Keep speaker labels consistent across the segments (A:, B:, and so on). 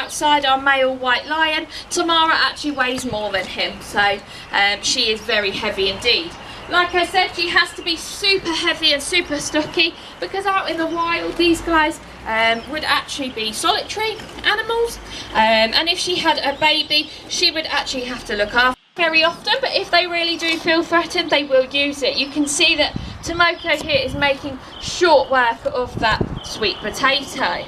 A: outside our male white lion, Tamara actually weighs more than him, so she is very heavy indeed. Like I said, she has to be super heavy and super stocky because out in the wild these guys would actually be solitary animals, and if she had a baby she would actually have to look after very often, but if they really do feel threatened they will use it. You can see that Tomoko here is making short work of that sweet potato.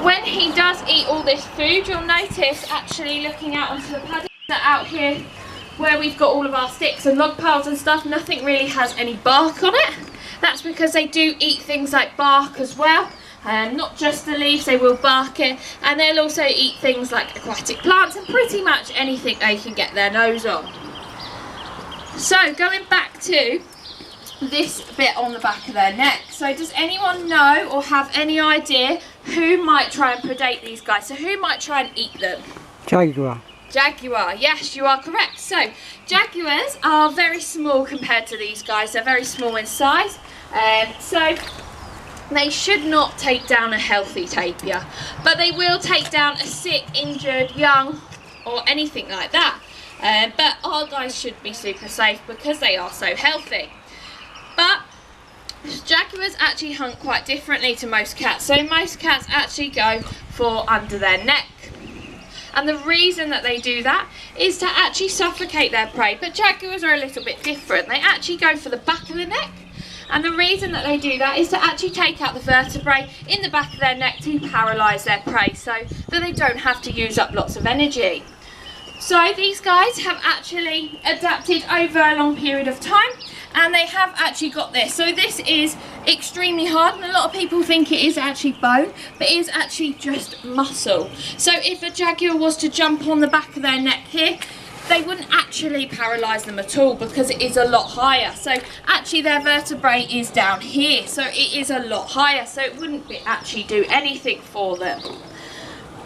A: When he does eat all this food, you'll notice, actually looking out onto the paddock, that out here where we've got all of our sticks and log piles and stuff, nothing really has any bark on it. That's because they do eat things like bark as well, not just the leaves, they will bark it, and they'll also eat things like aquatic plants and pretty much anything they can get their nose on. So going back to this bit on the back of their neck, so does anyone know or have any idea who might try and predate these guys? So who might try and eat them?
B: Jaguar.
A: Jaguar, yes, you are correct. So jaguars are very small compared to these guys. They're very small in size, so they should not take down a healthy tapir, but they will take down a sick, injured, young, or anything like that. But our guys should be super safe because they are so healthy. But jaguars actually hunt quite differently to most cats. So most cats actually go for under their neck. And the reason that they do that is to actually suffocate their prey. But jaguars are a little bit different. They actually go for the back of the neck. And the reason that they do that is to actually take out the vertebrae in the back of their neck to paralyse their prey so that they don't have to use up lots of energy. So these guys have actually adapted over a long period of time, and they have actually got this. So this is extremely hard, and a lot of people think it is actually bone, but it is actually just muscle. So if a jaguar was to jump on the back of their neck here, they wouldn't actually paralyse them at all because it is a lot higher. So actually their vertebrae is down here, so it is a lot higher, so it wouldn't actually do anything for them.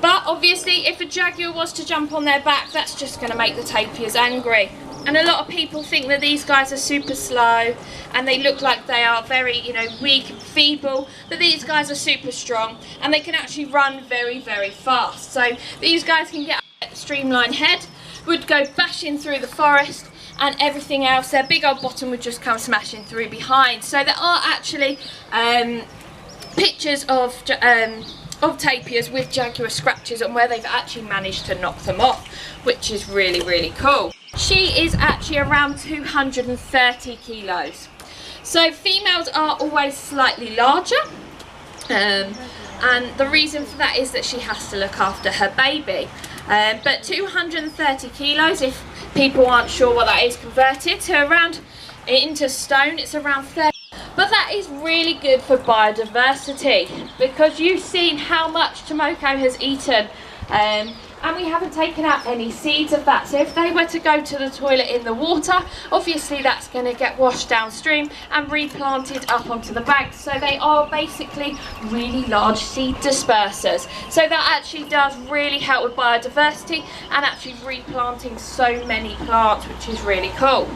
A: But obviously if a jaguar was to jump on their back, that's just going to make the tapirs angry. And a lot of people think that these guys are super slow and they look like they are very, weak and feeble, but these guys are super strong and they can actually run very, very fast. So these guys can get a streamlined head, would go bashing through the forest, and everything else, their big old bottom would just come smashing through behind. So there are actually pictures of tapirs with jaguar scratches on where they've actually managed to knock them off, which is really, really cool. She is actually around 230 kilos. So females are always slightly larger, and the reason for that is that she has to look after her baby. But 230 kilos, if people aren't sure what that is converted to around into stone, it's around 30. But that is really good for biodiversity because you've seen how much Tomoko has eaten, and we haven't taken out any seeds of that. So if they were to go to the toilet in the water, obviously that's going to get washed downstream and replanted up onto the bank. So they are basically really large seed dispersers. So that actually does really help with biodiversity and actually replanting so many plants, which is really cool.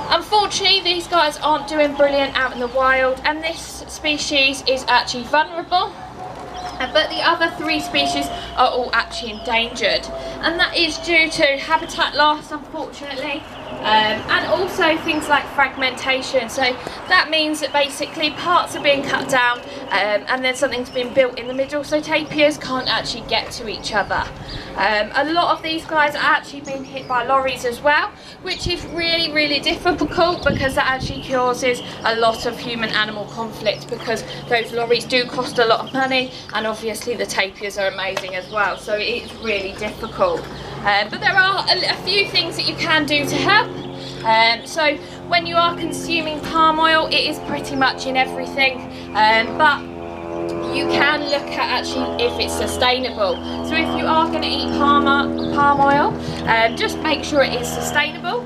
A: Unfortunately, these guys aren't doing brilliant out in the wild, and this species is actually vulnerable. But the other three species are all actually endangered, and that is due to habitat loss, unfortunately, and also things like fragmentation. So that means that basically parts are being cut down, and then something's been built in the middle, so tapirs can't actually get to each other. A lot of these guys are actually being hit by lorries as well, which is really, really difficult because that actually causes a lot of human-animal conflict because those lorries do cost a lot of money, and obviously the tapirs are amazing as well, so it's really difficult. But there are a few things that you can do to help. So when you are consuming palm oil, it is pretty much in everything, but you can look at actually if it's sustainable. So if you are going to eat palm oil, just make sure it is sustainable.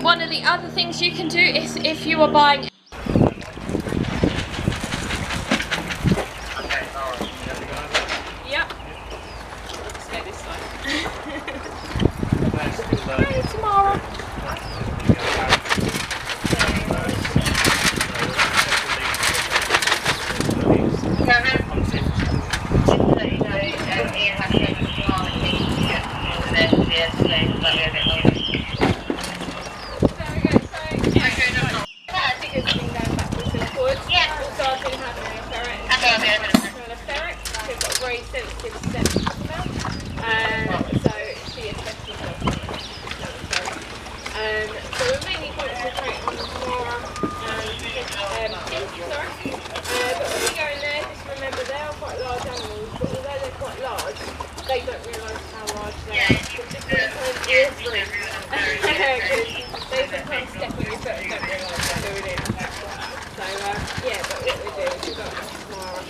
A: One of the other things you can do is if you are buying tomorrow. sensitive steps to smell. So she especially does. So we're mainly concentrating on Tamara and Kim, sorry. But when we go in there, just remember they are quite large animals, but although they're quite large, they don't realise how large they are. So just sometimes ears through. They sometimes step on your foot and don't realise they're doing it. So yeah, but what we do is we've got Tamara.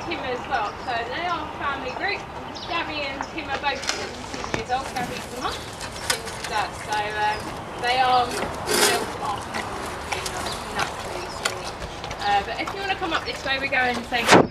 A: Tim as well, so they are a family group. Gabby and Tim are both 17 years old. Gabby's the mum, Tim's the dad, so they are built off naturally. But if you want to come up this way, we go and say